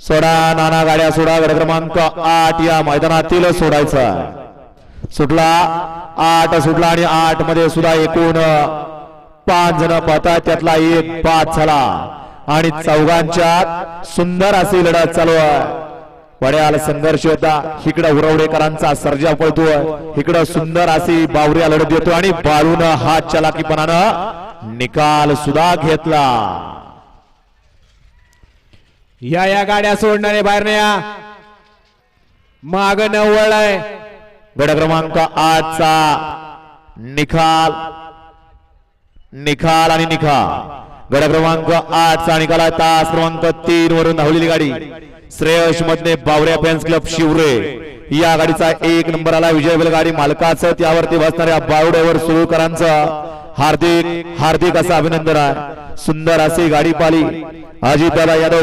सोडा नाना गाड्या सोडा. गड क्रमांक 8 या मैदानातील सोडायचा. सुटला 8 सुटला आणि 8 मध्ये सुद्धा एकूण 5 जण पळतात. त्यातला एक बाद झाला आणि चौघांच्यात सुंदर अशी लढत चालू आहे. वड्याला संघर्ष होता. इकडं उरवडेकरांचा सर्जा पळतोय. इकडं सुंदर अशी बावऱ्या लढत देतो आणि बाळून हात चलाकीपणानं निकाल सुद्धा घेतला. या गाड्या सोडणारे बाहेर नाही या. माग न वळलाय. गड क्रमांक 8 चा निकाल निकाल आणि निकाल. गड क्रमांक 8 चा निकाल आहे. तास क्रमांक 3 वरून धावलेली गाडी श्रेयश मधने बावऱ्या फॅन्स क्लब शिवरे या गाडीचा 1 नंबर आला. विजय बैलगाडी मालकाचं त्यावरती बसणाऱ्या बावड्यावर सुरूकरांचं हार्दिक हार्दिक असं अभिनंदन आहे. सुंदर अशी गाडी पाली. अजितदादा यादव